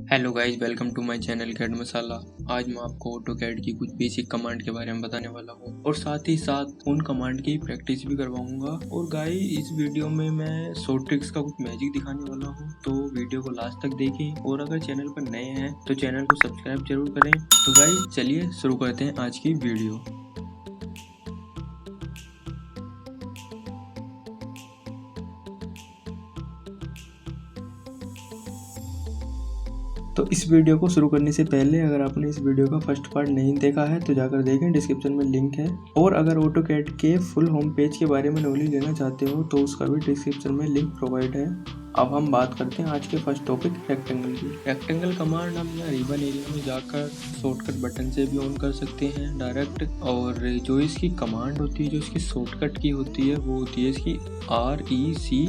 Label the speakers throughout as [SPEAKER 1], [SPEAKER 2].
[SPEAKER 1] Hello guys, welcome to my channel कैड मसाला। आज मैं आपको ऑटोकैड की कुछ बेसिक कमांड के बारे में बताने वाला हूँ और साथ ही साथ उन कमांड की प्रैक्टिस भी करवाऊंगा। और गाइस, इस वीडियो में मैं शॉर्ट ट्रिक्स का कुछ मैजिक दिखाने वाला हूँ, तो वीडियो को लास्ट तक देखें। और अगर चैनल पर नए हैं तो चैनल को सब्सक्राइब जरूर करें। तो गाइस, चलिए शुरू करते हैं आज की वीडियो। तो इस वीडियो को शुरू करने से पहले अगर आपने इस वीडियो का फर्स्ट पार्ट नहीं देखा है तो जाकर देखें, डिस्क्रिप्शन में लिंक है। और अगर ऑटोकैड के फुल होम पेज के बारे में नॉलेज लेना चाहते हो तो उसका भी डिस्क्रिप्शन में लिंक प्रोवाइड है। अब हम बात करते हैं आज के फर्स्ट टॉपिक रेक्टेंगल की। रेक्टेंगल कमांड हम यहाँ रिबन एरिया में जाकर शॉर्टकट बटन से भी ऑन कर सकते हैं डायरेक्ट। और जो इसकी कमांड होती है, जो इसकी शॉर्टकट की होती है, वो होती है इसकी REC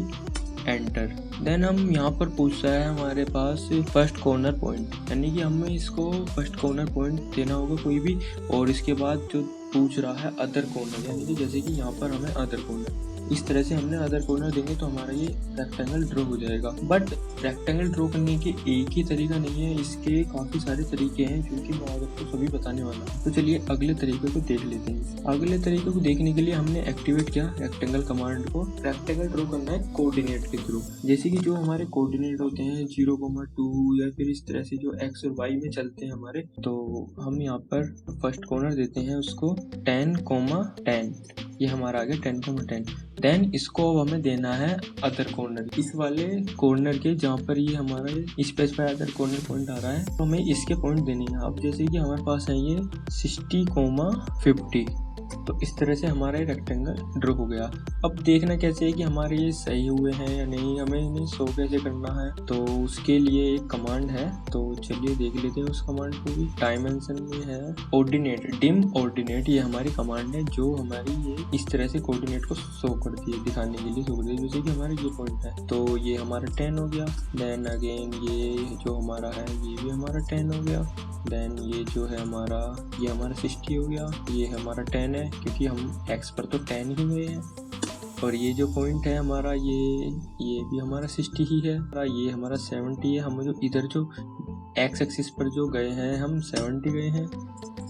[SPEAKER 1] एंटर। देन हम यहाँ पर पूछ रहा है हमारे पास फर्स्ट कॉर्नर पॉइंट, यानी कि हमें इसको फर्स्ट कॉर्नर पॉइंट देना होगा कोई भी। और इसके बाद जो पूछ रहा है अदर कॉर्नर, यानी कि जैसे कि यहाँ पर हमें अदर कॉर्नर, इस तरह से हमने अदर कॉर्नर देंगे तो हमारा ये रेक्टेंगल ड्रॉ हो जाएगा। बट रेक्टेंगल ड्रॉ करने के एक ही तरीका नहीं है, इसके काफ़ी सारे तरीके हैं, क्योंकि मैं आपको सभी बताने वाला हूँ। तो चलिए अगले तरीके को देख लेते हैं। अगले तरीके को देखने के लिए हमने एक्टिवेट किया रेक्टेंगल कमांड को। रेक्टेंगल ड्रॉ करना है कोऑर्डिनेट के थ्रू, जैसे कि जो हमारे कोऑर्डिनेट होते हैं 0,2 या फिर इस तरह से जो x और y में चलते हैं हमारे। तो हम यहाँ पर फर्स्ट कॉर्नर देते हैं उसको 10,10, ये हमारा आ गया 10,10। देन इसको अब हमें देना है अदर कॉर्नर, इस वाले कॉर्नर के जहाँ पर ये हमारा स्पेसिफाई अदर कॉर्नर पॉइंट आ रहा है, तो हमें इसके पॉइंट देने हैं। अब जैसे कि हमारे पास है ये 60,50, तो इस तरह से हमारा ये रेक्टेंगल ड्रॉ हो गया। अब देखना कैसे है कि हमारे ये सही हुए हैं या नहीं, हमें इन्हें शो कैसे करना है, तो उसके लिए एक कमांड है। तो चलिए देख लेते हैं उस कमांड को भी। डायमेंशन में है ऑर्डिनेट, डिम ऑर्डिनेट, ये हमारी कमांड है जो हमारी ये इस तरह से कोऑर्डिनेट को शो करती है, दिखाने के लिए शो करती है। जैसे कि हमारे ये पॉइंट है, तो ये हमारा 10 हो गया। देन अगेन ये जो हमारा है ये भी हमारा 10 हो गया। देन ये जो है हमारा, ये हमारा 60 हो गया, ये हमारा 10 है क्योंकि हम x पर तो 10 ही गए हैं। और ये जो पॉइंट है हमारा ये भी हमारा 60 ही है। ये हमारा 70 है। हम जो इधर जो x एक्सिस पर जो गए हैं हम 70 गए हैं,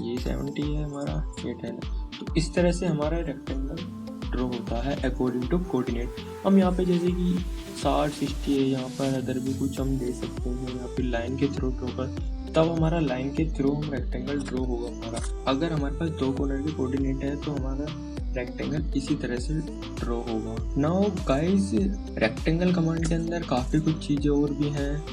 [SPEAKER 1] ये 70 है हमारा, ये 10 है। तो इस तरह से हमारा रेक्टेंगल ड्रॉ होता है अकॉर्डिंग टू कोऑर्डिनेट। हम यहाँ पे जैसे कि 60, 60 है, यहाँ पर अदर भी कुछ हम दे सकते हैं, या फिर लाइन के थ्रू ड्रॉ कर, तब हमारा लाइन के थ्रू हम रेक्टेंगल ड्रॉ होगा हमारा। अगर हमारे पास 2 कॉर्नर के कोऑर्डिनेट है तो हमारा रेक्टेंगल इसी तरह से ड्रॉ होगा। नाउ गाइस, रेक्टेंगल कमांड के अंदर काफ़ी कुछ चीज़ें और भी हैं,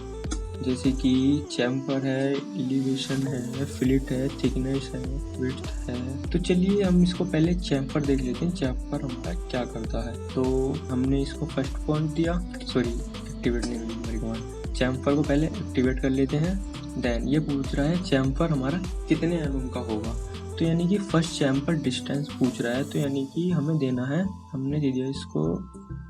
[SPEAKER 1] जैसे कि चैम्फर है, एलिवेशन है, फिलेट है, थिकनेस है, विड्थ है। तो चलिए हम इसको पहले चैम्फर देख लेते हैं, चैम्फर हमारा क्या करता है। तो हमने इसको फर्स्ट पॉइंट दिया, सॉरी एक्टिवेट नहीं हुई हमारी कमांड। चैम्फर को पहले एक्टिवेट कर लेते हैं। देन ये पूछ रहा है चैम्फर हमारा कितने mm का होगा, तो यानी कि फर्स्ट चैम्फर डिस्टेंस पूछ रहा है, तो यानी कि हमें देना है, हमने दे दिया इसको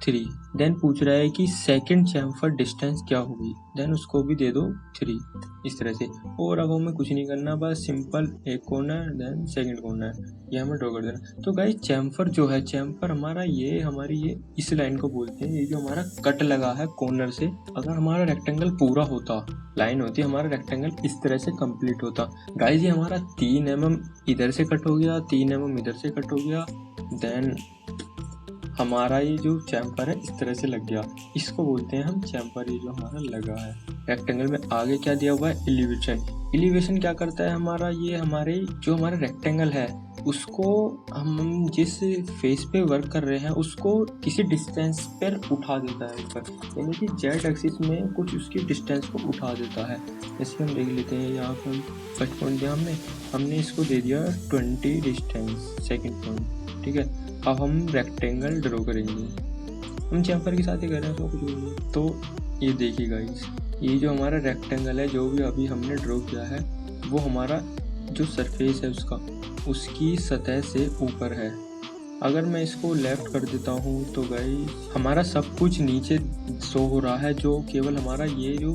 [SPEAKER 1] 3। देन पूछ रहा है कि सेकंड चैम्फर डिस्टेंस क्या होगी, देन उसको भी दे दो 3, इस तरह से। और अब हमें कुछ नहीं करना, बस सिंपल एक कॉर्नर देन सेकंड कॉर्नर, ये हमें ड्रॉ कर देना। तो गाइस, चैम्फर जो है, चैम्फर हमारा ये हमारी ये इस लाइन को बोलते हैं, ये जो हमारा कट लगा है कॉर्नर से। अगर हमारा रेक्टेंगल पूरा होता, लाइन होती, हमारा रेक्टेंगल इस तरह से कंप्लीट होता। गाइस, ये हमारा 3 mm इधर से कट हो गया, 3 mm इधर से कट हो गया। देन हमारा ये जो चैम्फर है इस तरह से लग गया, इसको बोलते हैं हम चैम्फर, ये जो हमारा लगा है रेक्टेंगल में। आगे क्या दिया हुआ है, एलिवेशन। एलिवेशन क्या करता है हमारा, ये हमारे जो हमारा रेक्टेंगल है उसको हम जिस फेस पे वर्क कर रहे हैं उसको किसी डिस्टेंस पर उठा देता है ऊपर, यानी कि जेड एक्सिस में कुछ उसकी डिस्टेंस को उठा देता है। जैसे हम देख लेते हैं, यहाँ पर फर्स्ट पॉइंट दिया हमने इसको दे दिया 20 डिस्टेंस, सेकंड पॉइंट, ठीक है। अब हम रेक्टेंगल ड्रॉ करेंगे, हम चैम्फर के साथ ही कर रहे हैं, तो कुछ नहीं। तो ये देखिए गाइस, ये जो हमारा रेक्टेंगल है जो भी अभी हमने ड्रॉ किया है, वो हमारा जो सरफेस है उसकी सतह से ऊपर है। अगर मैं इसको लेफ्ट कर देता हूँ तो गाइस हमारा सब कुछ नीचे शो हो रहा है, जो केवल हमारा ये जो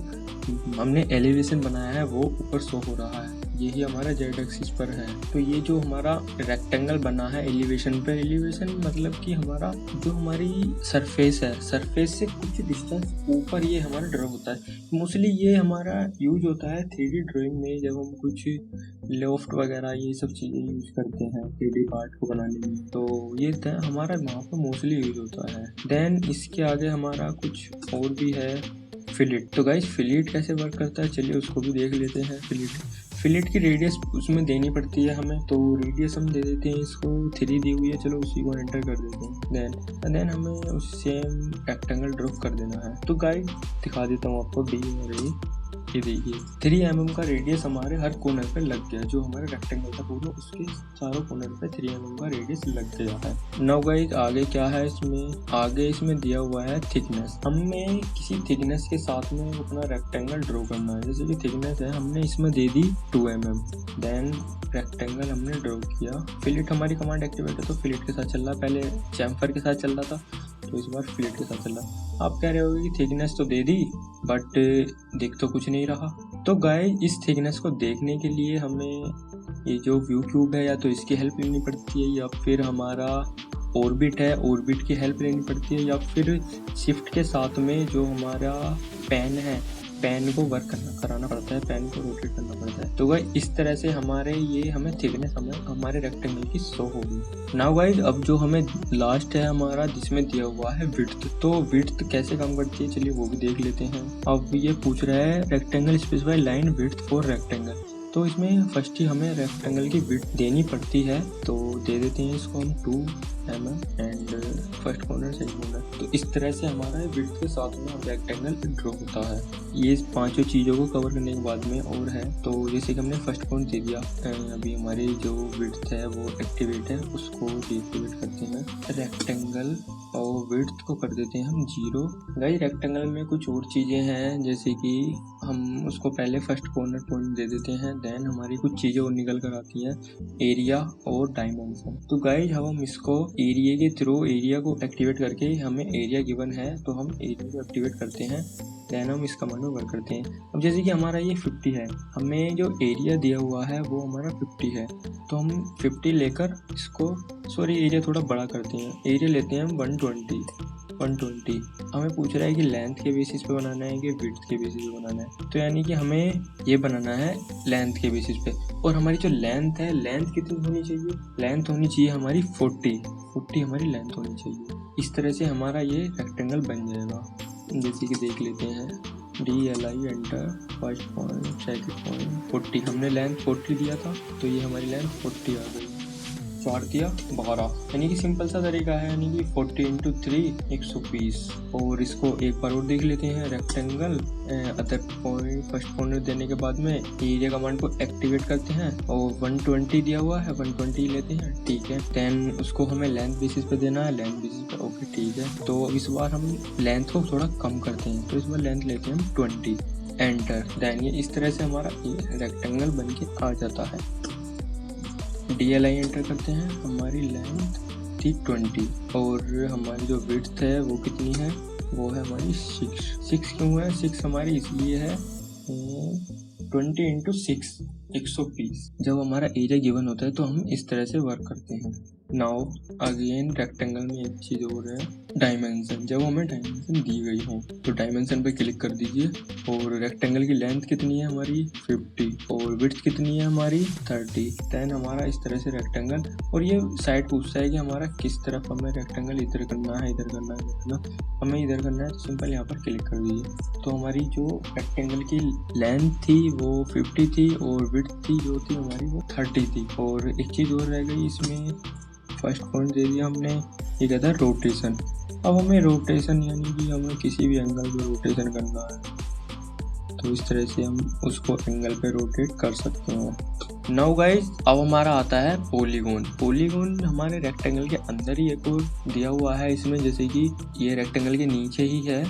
[SPEAKER 1] हमने एलिवेशन बनाया है वो ऊपर शो हो रहा है। यही हमारा जेड एक्सिस पर है। तो ये जो हमारा रेक्टेंगल बना है एलिवेशन पे, एलिवेशन मतलब कि हमारा जो हमारी सरफेस है, सरफेस से कुछ डिस्टेंस ऊपर ये हमारा ड्रॉ होता है। मोस्टली ये हमारा यूज होता है 3D ड्राइंग में, जब हम कुछ लॉफ्ट वगैरह ये सब चीज़ें यूज करते हैं 3D पार्ट को बनाने में, तो ये हमारा वहाँ पर मोस्टली यूज होता है। देन इसके आगे हमारा कुछ और भी है, फिलेट। तो गाइस फिलेट कैसे वर्क करता है, चलिए उसको भी देख लेते हैं। फिलेट की रेडियस उसमें देनी पड़ती है हमें, तो रेडियस हम दे देते हैं, इसको 3 दी हुई है, चलो उसी को एंटर कर देते हैं। देन हमें उस सेम रेक्टेंगल ड्रॉप कर देना है। तो गाइस दिखा देता हूँ आपको, डी और ये देखिए 3 mm का रेडियस हमारे हर कॉर्नर पे लग गया। जो हमारा रेक्टेंगल था पूरा, उसके चारों कॉर्नर पे 3 mm का रेडियस लग गया है। नाउ गाइस आगे क्या है इसमें, आगे इसमें दिया हुआ है थिकनेस। हमें किसी थिकनेस के साथ में अपना रेक्टेंगल ड्रॉ करना है। जैसे कि थिकनेस है, हमने इसमें दे दी 2 mm। देन रेक्टेंगल हमने ड्रॉ किया। फिलेट हमारी कमांड एक्टिवेट है, तो फिलेट के साथ चल रहा, पहले चैम्फर के साथ चल रहा था, तो इस बार फिलेट के साथ चल रहा। आप कह रहे हो कि थिकनेस तो दे दी बट दिख तो कुछ नहीं रहा। तो गाइस इस थिकनेस को देखने के लिए हमें ये जो व्यू क्यूब है, या तो इसकी हेल्प लेनी पड़ती है, या फिर हमारा ऑर्बिट है, ऑर्बिट की हेल्प लेनी पड़ती है, या फिर शिफ्ट के साथ में जो हमारा पेन है, पेन को वर्क कराना पड़ता है, पेन को रोटेट करना पड़ता है। तो गाइस इस तरह से हमें थिकनेस हमारे रेक्टेंगल की शो होगी। नाउ गाइस अब जो हमें लास्ट है हमारा, जिसमें दिया हुआ है विड्थ। तो विड्थ कैसे काम करती है, चलिए वो भी देख लेते हैं। अब ये पूछ रहा है rectangle specify line width for rectangle. तो इसमें फर्स्ट ही हमें रेक्टेंगल की विड्थ देनी पड़ती है, तो दे देते हैं इसको हम 2 mm and first corner second corner. तो इस तरह से हमारा विड्थ के साथ में रेक्टेंगल ड्रॉ होता है। ये पांचों चीज़ों को कवर करने के बाद में और है, तो जैसे कि हमने फर्स्ट पॉइंट दे दिया, अभी हमारी जो विड्थ है वो एक्टिवेट है, उसको डीएक्टिवेट करते हैं। रेक्टेंगल और विड्थ को कर देते हैं हम 0। गाइस रेक्टेंगल में कुछ और चीज़ें हैं, जैसे कि हम उसको पहले फर्स्ट कॉर्नर पॉइंट दे देते हैं। देन हमारी कुछ चीज़ें और निकल कर आती हैं, एरिया और डायमेंशन। तो गाइस हम इसको एरिया के थ्रू, एरिया को एक्टिवेट करके, हमें एरिया गिवन है तो हम एरिया को एक्टिवेट करते हैं। देन हम इस कमांड में वर्क करते हैं। अब जैसे कि हमारा ये 50 है, हमें जो एरिया दिया हुआ है वो हमारा 50 है, तो हम 50 लेकर इसको, सॉरी एरिया थोड़ा बड़ा करते हैं, एरिया लेते हैं हम 120। हमें पूछ रहा है कि लेंथ के बेसिस पे बनाना है कि विड्थ के बेसिस पे बनाना है। तो यानी कि हमें ये बनाना है लेंथ के बेसिस पे। और हमारी जो लेंथ है, लेंथ कितनी होनी चाहिए, लेंथ होनी चाहिए हमारी 40 हमारी लेंथ होनी चाहिए। इस तरह से हमारा ये रेक्टेंगल बन जाएगा। जैसे कि देख लेते हैं, DLI enter, first point, second point, 40। हमने लेंथ 40 दिया था, तो ये हमारी लेंथ 40 आ गई। 4 दिया 12, यानी कि सिंपल सा तरीका है, यानी कि 40 × 3 120। और इसको एक बार और देख लेते हैं। Rectangle other point, first point देने के बाद में एरिया कमांड को एक्टिवेट करते हैं, और 120 दिया हुआ है, 120 लेते हैं, ठीक है। देन उसको हमें लेंथ बेसिस पे देना है, लेंथ बेसिस पे, ओके ठीक है। तो इस बार हम लेंथ को थोड़ा कम करते हैं, तो इस बार लेंथ लेते हैं हम 20, एंटर। देन ये इस तरह से हमारा रेक्टेंगल बन के आ जाता है। DLI एंटर करते हैं, हमारी लेंथ थी 20, और हमारी जो विड्थ है वो कितनी है, वो है हमारी 6 क्यों है 6 हमारी इसलिए है 20 × 6 120। जब हमारा एरिया गिवन होता है तो हम इस तरह से वर्क करते हैं। नाउ अगेन रेक्टेंगल में एक चीज़ और है, डायमेंशन। जब हमें डायमेंशन दी गई हो तो डायमेंशन पे क्लिक कर दीजिए, और रेक्टेंगल की लेंथ कितनी है हमारी 50, और विड्थ कितनी है हमारी 30। देन हमारा इस तरह से रेक्टेंगल, और ये साइड पूछता है कि हमारा किस तरफ हमें रेक्टेंगल, इधर करना है, इधर करना है, हमें इधर करना है, तो सिंपल यहाँ पर क्लिक कर दीजिए। तो हमारी जो रेक्टेंगल की लेंथ थी वो 50 थी, और विड्थ थी जो थी हमारी वो 30 थी। और एक चीज़ और रह गई इसमें, फर्स्ट पॉइंट दे दिया हमने, ये कहता है रोटेशन। अब हमें रोटेशन, यानी कि हमें किसी भी एंगल पे रोटेशन करना है, तो इस तरह से हम उसको एंगल पे रोटेट कर सकते हैं। नाउ गाइस अब हमारा आता है पॉलीगॉन। पॉलीगॉन हमारे रेक्टेंगल के अंदर ही एक और दिया हुआ है इसमें, जैसे कि ये रेक्टेंगल के नीचे ही है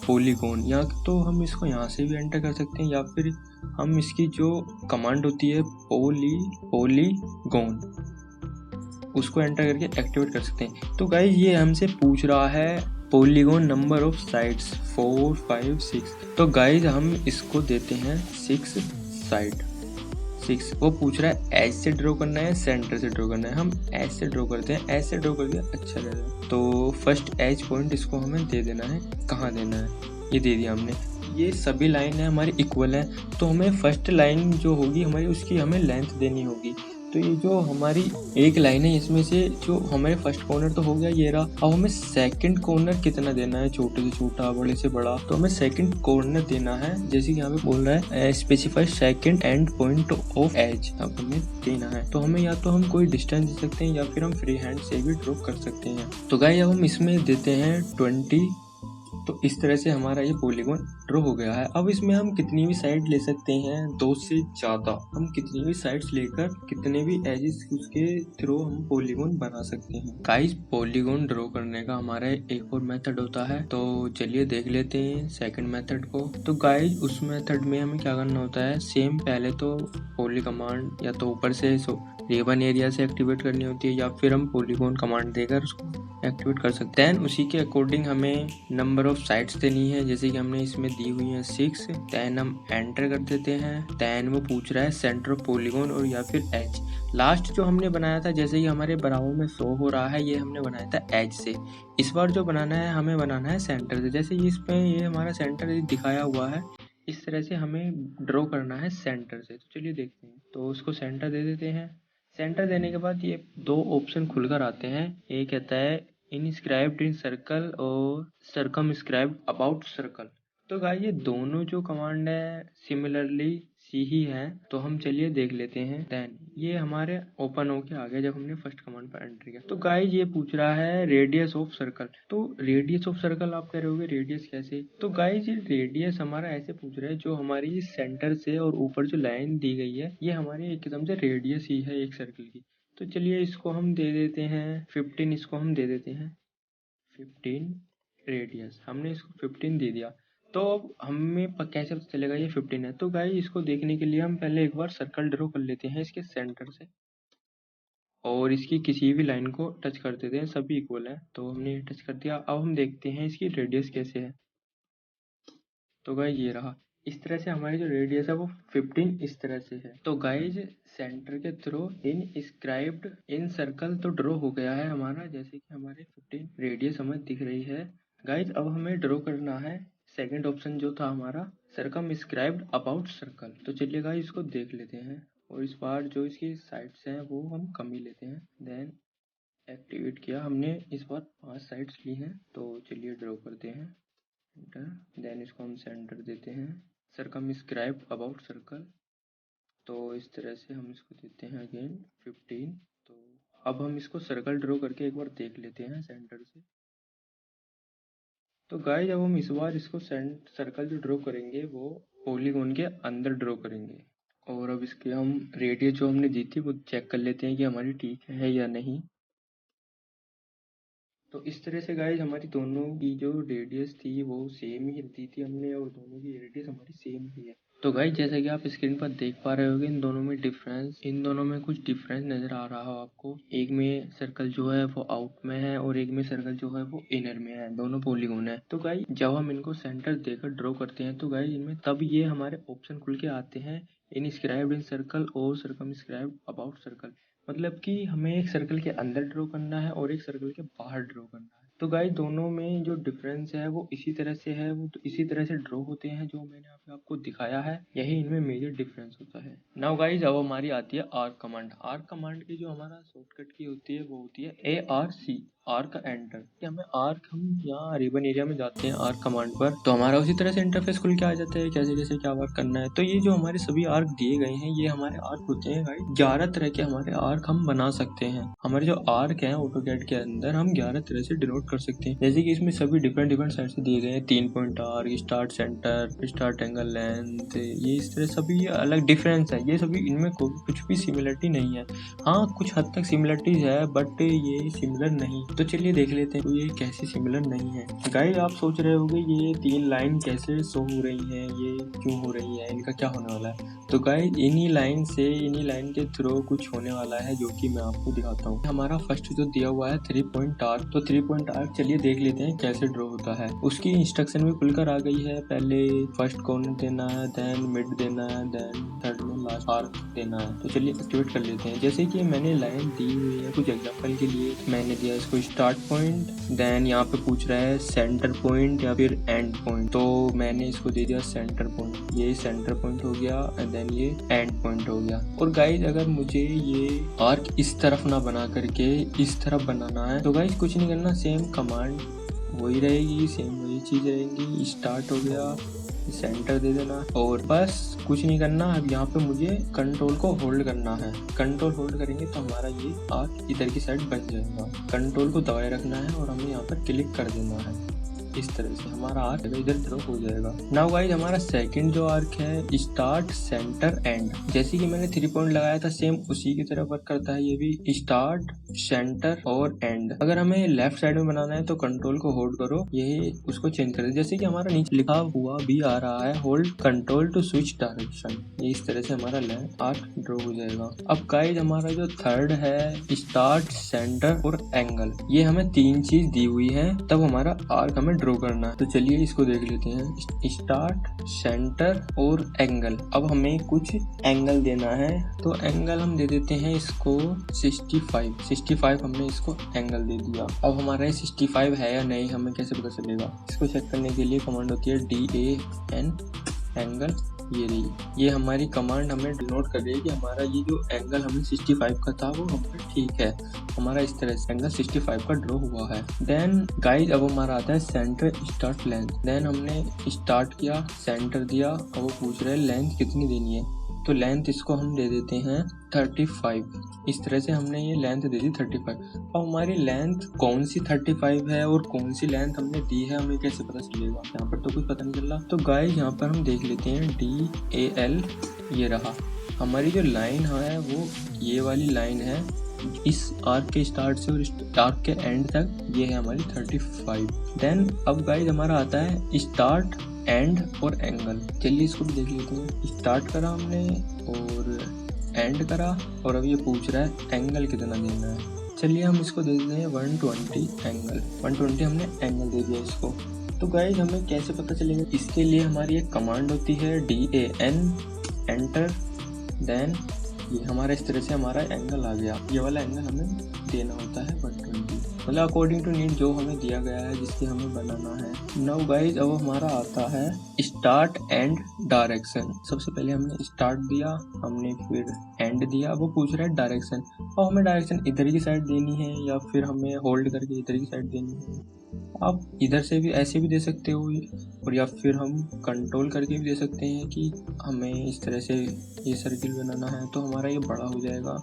[SPEAKER 1] पॉलीगॉन। या तो हम इसको यहाँ से भी एंटर कर सकते हैं, या फिर हम इसकी जो कमांड होती है पॉलीगॉन, उसको एंटर करके एक्टिवेट कर सकते हैं। तो गाइस ये हमसे पूछ रहा है पॉलीगॉन नंबर ऑफ साइड्स 4, 5, 6। तो गाइस हम इसको देते हैं 6 साइड। 6। वो पूछ रहा है एज से ड्रॉ करना है सेंटर से ड्रॉ करना है। हम एज से ड्रॉ करते हैं, एज से ड्रॉ कर दिया अच्छा रहेगा। तो फर्स्ट एज पॉइंट इसको हमें दे देना है। कहाँ देना है, ये दे दिया हमने। ये सभी लाइन है हमारी इक्वल है, तो हमें फर्स्ट लाइन जो होगी हमारी उसकी हमें लेंथ देनी होगी। तो ये जो हमारी एक लाइन है इसमें से जो हमारे फर्स्ट कॉर्नर तो हो गया ये रहा। अब हमें सेकंड कॉर्नर कितना देना है, छोटे से छोटा बड़े से बड़ा। तो हमें सेकंड कॉर्नर देना है, जैसे कि यहाँ पे बोल रहा है specify second and point of edge. अब हमें देना है, तो हमें या तो हम कोई डिस्टेंस दे सकते हैं या फिर हम फ्री हैंड से भी ड्रॉ कर सकते हैं। तो गाइस अब हम इसमें देते हैं 20। तो इस तरह से हमारा ये पॉलीगॉन ड्रॉ हो गया है। अब इसमें हम कितनी भी साइड ले सकते हैं, 2 से ज़्यादा। हम कितनी भी साइड्स लेकर कितने भी एजेस उसके थ्रू हम पॉलीगॉन बना सकते हैं। गाइस पॉलीगॉन ड्रॉ करने का हमारा एक और मेथड होता है, तो चलिए देख लेते हैं सेकंड मेथड को। तो गाइस उस मेथड में हमें क्या करना होता है, सेम पहले तो पॉली कमांड या तो ऊपर से रिबन एरिया से एक्टिवेट करनी होती है या फिर हम पॉलीगॉन कमांड देकर उसको एक्टिवेट कर सकते हैं। उसी के अकॉर्डिंग हमें नंबर ऑफ साइड्स देनी है, जैसे कि हमने इसमें दी हुई है 6। देन हम एंटर कर देते हैं। देन वो पूछ रहा है सेंटर ऑफ पॉलीगॉन और या फिर एज। लास्ट जो हमने बनाया था, जैसे कि हमारे बराबर में शो हो रहा है, ये हमने बनाया था एज से। इस बार जो बनाना है हमें बनाना है सेंटर से। जैसे इसमें ये हमारा सेंटर दिखाया हुआ है, इस तरह से हमें ड्रॉ करना है सेंटर से। तो चलिए देखते हैं। तो उसको सेंटर दे देते हैं। सेंटर देने के बाद ये 2 ऑप्शन खुलकर आते हैं। एक कहता है इनस्क्राइब्ड इन सर्कल और सर्कमस्क्राइब्ड अबाउट सर्कल। तो गाइस ये दोनों जो कमांड है सिमिलरली सी ही है, तो हम चलिए देख लेते हैं। देन ये हमारे ओपन होके आ गया जब हमने फर्स्ट कमांड पर एंटर किया। तो गाइस ये पूछ रहा है रेडियस ऑफ सर्कल। तो रेडियस ऑफ सर्कल आप कह रहे होगे रेडियस कैसे। तो गाइस ये रेडियस हमारा ऐसे पूछ रहा है, जो हमारी सेंटर से और ऊपर जो लाइन दी गई है ये हमारी एकदम से रेडियस ही है एक सर्कल की। तो चलिए इसको हम दे देते हैं 15। इसको हम दे देते हैं 15 रेडियस। हमने इसको 15 दे दिया। तो अब हमें कैसे पता चलेगा ये 15 है। तो गाइस इसको देखने के लिए हम पहले एक बार सर्कल ड्रॉ कर लेते हैं इसके सेंटर से और इसकी किसी भी लाइन को टच कर देते हैं, सभी इक्वल है। तो हमने टच कर दिया। अब हम देखते हैं इसकी रेडियस कैसे है। तो गाइस ये रहा, इस तरह से हमारी जो रेडियस है वो 15 इस तरह से है। तो गाइस सेंटर के थ्रू इनस्क्राइब्ड इन सर्कल तो ड्रॉ हो गया है हमारा, जैसे कि हमारे 15 रेडियस हमें दिख रही है। गाइस अब हमें ड्रॉ करना है सेकंड ऑप्शन जो था हमारा सर्कमस्क्राइब्ड अबाउट सर्कल। तो चलिए गाइस इसको देख लेते हैं और इस बार जो इसकी साइड्स हैं वो हम कम ही लेते हैं। देन एक्टिवेट किया हमने, इस बार 5 साइड्स ली हैं। तो चलिए ड्रॉ करते हैं एंटर। देन इसको हम सेंटर देते हैं सर्कमस्क्राइब्ड अबाउट सर्कल। तो इस तरह से हम इसको देते हैं अगेन 15। तो अब हम इसको सर्कल ड्रॉ करके एक बार देख लेते हैं सेंटर से। तो गाइस अब हम इस बार इसको सर्कल जो ड्रॉ करेंगे वो पॉलीगॉन के अंदर ड्रॉ करेंगे। और अब इसके हम रेडियस जो हमने दी थी वो चेक कर लेते हैं कि हमारी ठीक है या नहीं। तो इस तरह से गाइस हमारी दोनों की जो रेडियस थी वो सेम ही दी थी हमने और दोनों की रेडियस हमारी सेम ही है। तो गाइस जैसा कि आप स्क्रीन पर देख पा रहे होगे इन दोनों में कुछ डिफरेंस नजर आ रहा हो आपको। एक में सर्कल जो है वो आउट में है और एक में सर्कल जो है वो इनर में है, दोनों पॉलीगॉन है। तो गाइस जब हम इनको सेंटर देकर ड्रॉ करते हैं तो गाइस इनमें तब ये हमारे ऑप्शन खुल के आते हैं इनस्क्राइब्ड इन सर्कल और सर्कमस्क्राइब्ड अबाउट सर्कल। मतलब कि हमें एक सर्कल के अंदर ड्रॉ करना है और एक सर्कल के बाहर ड्रॉ करना है। तो गाइस दोनों में जो डिफरेंस है वो इसी तरह से है, वो तो इसी तरह से ड्रॉ होते हैं जो मैंने आपको दिखाया है, यही इनमें मेजर डिफरेंस होता है। नाउ गाइस अब हमारी आती है आर्क कमांड। आर्क कमांड की जो हमारा शॉर्टकट की होती है वो होती है ARC, आर्क एंटर। हमें आर्क हम यहाँ रिबन एरिया में जाते हैं आर्क कमांड पर, तो हमारा उसी तरह से इंटरफेस खुल के आ जाता है कैसे कैसे क्या वर्क करना है। तो ये जो हमारे सभी आर्क दिए गए हैं ये हमारे आर्क होते हैं गाइस। 11 तरह के हमारे आर्क हम बना सकते हैं। हमारे जो आर्क हैं ऑटोकैड के अंदर हम 11 तरह से डिनोट कर सकते हैं, जैसे कि इसमें सभी डिफरेंट साइड से दिए गए हैं। 3 point arc, start centre, start angle length, ये इस तरह सभी अलग डिफरेंस है। ये सभी इनमें कुछ भी सिमिलरिटी नहीं है। हाँ कुछ हद तक सिमिलरिटीज है बट ये सिमिलर नहीं। तो चलिए देख लेते हैं तो ये कैसे सिमिलर नहीं है। गाइस आप सोच रहे होंगे ये 3 लाइन कैसे शो हो रही हैं, ये क्यों हो रही है, इनका क्या होने वाला है। तो गाइस इन्हीं लाइन के थ्रू कुछ होने वाला है जो कि मैं आपको दिखाता हूँ। हमारा फर्स्ट जो दिया हुआ है 3 पॉइंट आर्क, तो 3 पॉइंट आर्क चलिए देख लेते हैं कैसे ड्रॉ होता है। उसकी इंस्ट्रक्शन भी खुलकर आ गई है। पहले फर्स्ट कॉर्नर देना है, देन मिड देना है, देन थर्ड में लास्ट आर्क देना है। तो चलिए एक्टिवेट कर लेते हैं। जैसे कि मैंने लाइन दी हुई है कुछ एग्जांपल के लिए, मैंने दिया इसको स्टार्ट पॉइंट, देन यहाँ पे पूछ रहा है सेंटर पॉइंट या फिर एंड पॉइंट, तो मैंने इसको दे दिया सेंटर पॉइंट। ये सेंटर पॉइंट हो गया एंड देन ये एंड पॉइंट हो गया। और गाइज अगर मुझे ये आर्क इस तरफ ना बना करके इस तरफ बनाना है तो गाइज कुछ नहीं करना, सेम कमांड वही रहेगी, सेम वही चीज रहेगी। स्टार्ट हो गया, सेंटर दे देना और बस कुछ नहीं करना। अब यहाँ पे मुझे कंट्रोल को होल्ड करना है। कंट्रोल होल्ड करेंगे तो हमारा ये आर्क इधर की साइड बन जाएगा। कंट्रोल को दबाए रखना है और हमें यहाँ पर क्लिक कर देना है। इस तरह से हमारा आर्क इधर ड्रॉ हो जाएगा। नाउ गाइज हमारा सेकंड जो आर्क है स्टार्ट सेंटर एंड, जैसे कि मैंने 3 पॉइंट लगाया था सेम उसी की तरह वर्क करता है ये भी, स्टार्ट सेंटर और एंड। अगर हमें लेफ्ट साइड में बनाना है तो कंट्रोल को होल्ड करो, ये उसको चेंज कर दे। जैसे कि हमारा नीचे लिखा हुआ भी आ रहा है hold control to switch direction, ये इस तरह से हमारा आर्क ड्रॉ हो जाएगा। अब गाइज हमारा जो थर्ड है स्टार्ट सेंटर और एंगल, ये हमें 3 चीज दी हुई है तब हमारा आर्क हमें ड्रॉ करना है। तो चलिए इसको देख लेते हैं। स्टार्ट सेंटर और एंगल, अब हमें कुछ एंगल देना है तो एंगल हम दे देते हैं इसको 65 हमने इसको एंगल दे दिया। अब हमारा ये 65 है या नहीं हमें कैसे पता चलेगा, इसको चेक करने के लिए कमांड होती है DAN एंगल, ये रही। ये हमारी कमांड हमें डिनोट कर रही है कि हमारा ये जो एंगल हमें 65 का था वो हमें ठीक है, हमारा इस तरह से एंगल 65 का ड्रॉ हुआ है। देन गाइज अब हमारा आता है सेंटर स्टार्ट लेंथ। देन हमने स्टार्ट किया, सेंटर दिया, अब वो पूछ रहे हैं लेंथ कितनी देनी है, तो लेंथ इसको हम दे देते हैं 35। इस तरह से हमने ये लेंथ दे दी 35। अब हमारी लेंथ कौन सी 35 है और कौन सी लेंथ हमने दी है हमें कैसे पता चलेगा, यहाँ पर तो कुछ पता नहीं चल रहा। तो गाइस यहाँ पर हम देख लेते हैं DAL, ये रहा हमारी जो लाइन है वो ये वाली लाइन है, इस आर्क के स्टार्ट से और इस आर्क के एंड तक ये है हमारी 35। देन अब गाइस हमारा आता है स्टार्ट एंड और एंगल। चलिए इसको भी देख लेते हैं। स्टार्ट करा हमने और एंड करा और अब ये पूछ रहा है एंगल कितना देना है। चलिए हम इसको दे देते हैं 120 एंगल, 120 हमने एंगल दे दिया इसको। तो गाइज हमें कैसे पता चलेगा, इसके लिए हमारी एक कमांड होती है DAN एंटर, देन ये हमारा इस तरह से हमारा एंगल आ गया। ये वाला एंगल हमें देना होता है 120, मतलब अकॉर्डिंग टू नीड जो हमें दिया गया है जिससे हमें बनाना है। नाउ गाइज अब हमारा आता है स्टार्ट एंड डायरेक्शन। सबसे पहले हमने स्टार्ट दिया, हमने फिर एंड दिया, वो पूछ रहा है डायरेक्शन। और हमें डायरेक्शन इधर की साइड देनी है या फिर हमें होल्ड करके इधर की साइड देनी है। आप इधर से भी ऐसे भी दे सकते हो और या फिर हम कंट्रोल करके भी दे सकते हैं कि हमें इस तरह से ये सर्किल बनाना है तो हमारा ये बड़ा हो जाएगा,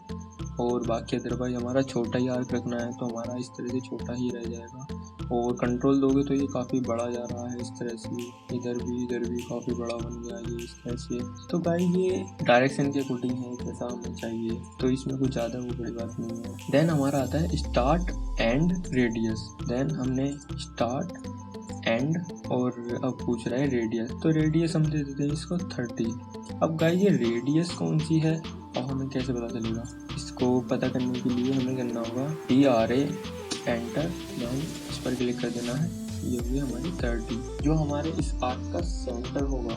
[SPEAKER 1] और बाकी अदरवाइज हमारा छोटा ही आर्क रखना है तो हमारा इस तरह से छोटा ही रह जाएगा। और कंट्रोल दोगे तो ये काफ़ी बड़ा जा रहा है इस तरह से, इधर भी काफ़ी बड़ा बन गया ये इस तरह से। तो भाई ये डायरेक्शन के अकॉर्डिंग है जैसा हमें चाहिए, तो इसमें कुछ ज़्यादा वो बड़ी बात नहीं है। देन हमारा आता है स्टार्ट एंड रेडियस। देन हमने स्टार्ट एंड और अब पूछ रहा है रेडियस, तो रेडियस हम दे देते हैं इसको 30। अब गाइस ये रेडियस कौन सी है और हमें कैसे पता चलेगा, इसको पता करने के लिए हमें करना होगा DRA एंटर, देन इस पर क्लिक कर देना है। ये हुई हमारी 30। जो हमारे इस आर्क का सेंटर होगा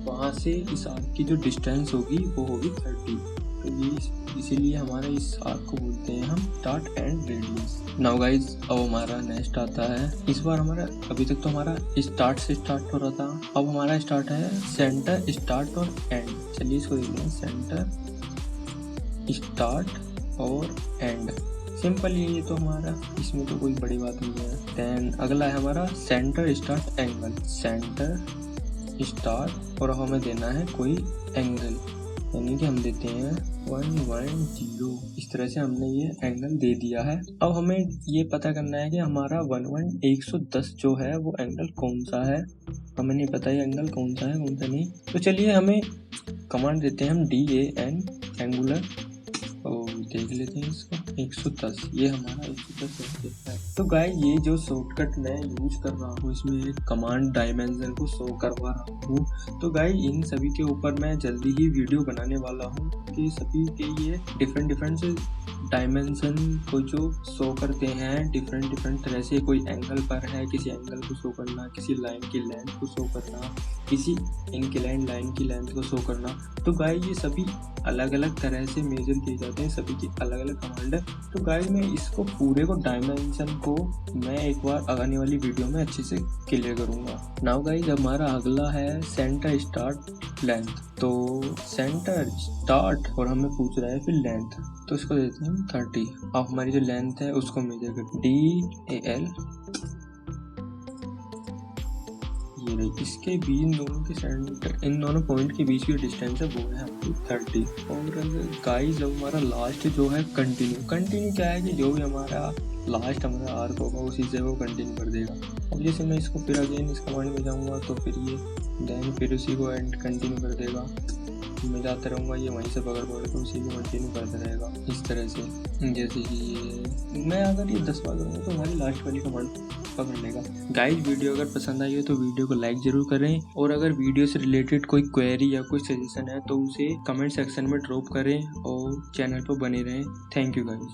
[SPEAKER 1] वहाँ से इस आर्क की जो डिस्टेंस होगी वो होगी 30। तो ये इसीलिए हमारे इस आर्क को बोलते हैं हम start and radius. Now guys अब हमारा नेक्स्ट आता है, इस बार हमारा अभी तक तो हमारा स्टार्ट से स्टार्ट हो रहा था, अब हमारा स्टार्ट है सेंटर स्टार्ट और एंड। चलिए इसको देखते हैं, सेंटर स्टार्ट और एंड, सिंपल ये तो हमारा, इसमें तो कोई बड़ी बात नहीं है। देन अगला है हमारा centre start angle, centre start और हमें देना है कोई एंगल, यानी कि हम देते हैं 110। इस तरह से हमने ये एंगल दे दिया है। अब हमें ये पता करना है कि हमारा 110 जो है वो एंगल कौन सा है, हमें नहीं पता ये एंगल कौन सा है कौन सा नहीं। तो चलिए हमें कमांड देते हैं हम DAN एंगुलर और देख लेते हैं इसको 110, ये हमारा 110 है। तो गाइस ये जो शॉर्टकट मैं यूज कर रहा हूँ इसमें एक कमांड डायमेंशन को शो करवा रहा हूँ। तो गाइस इन सभी के ऊपर मैं जल्दी ही वीडियो बनाने वाला हूँ के सभी के ये डिफरेंट डायमेंशन को जो शो करते हैं डिफरेंट तरह से। कोई एंगल पर है, किसी एंगल को शो करना, किसी लाइन की लेंथ को शो करना, किसी इंक्लाइन लाइन की लेंथ को शो करना। तो गाइस ये सभी अलग अलग तरह से मेजर किए जाते हैं, सभी की अलग अलग कमांड है। तो गाइस मैं इसको पूरे को डायमेंशन को मैं एक बार आने वाली वीडियो में अच्छे से क्लियर करूंगा। नाउ गाइस हमारा अगला है सेंटर स्टार्ट लेंथ। तो सेंटर स्टार्ट और हमें पूछ रहा है फिर लेंथ, तो इसको देते हैं 30। अब हमारी जो लेंथ है उसको मेजर करते हैं DAL। ये रही, इसके बीच इन दोनों के सेंटर, इन दोनों पॉइंट के बीच की डिस्टेंस है वो है हमारी 30। और गाइस जब हमारा लास्ट जो है कंटिन्यू क्या है कि जो भी हमारा लास्ट हमारा आर्क होगा उसी से वो कंटिन्यू कर देगा। अब जैसे मैं इसको फिर अगेन इस कमांड में जाऊंगा तो फिर ये देन फिर उसी को एंड कंटिन्यू कर देगा। मैं जाता रहूँगा, ये वहीं से पकड़ तो उसी को कंटिन्यू करता रहेगा इस तरह से। जैसे कि ये मैं अगर ये 10 बार करूँगा तो हमारी लास्ट वाली कमांड पकड़ लेगा। गाइस वीडियो अगर पसंद आई हो तो वीडियो को लाइक जरूर करें, और अगर वीडियो से रिलेटेड कोई क्वेरी या कोई सजेशन है तो उसे कमेंट सेक्शन में ड्रॉप करें और चैनल पर बने रहें। Thank you guys.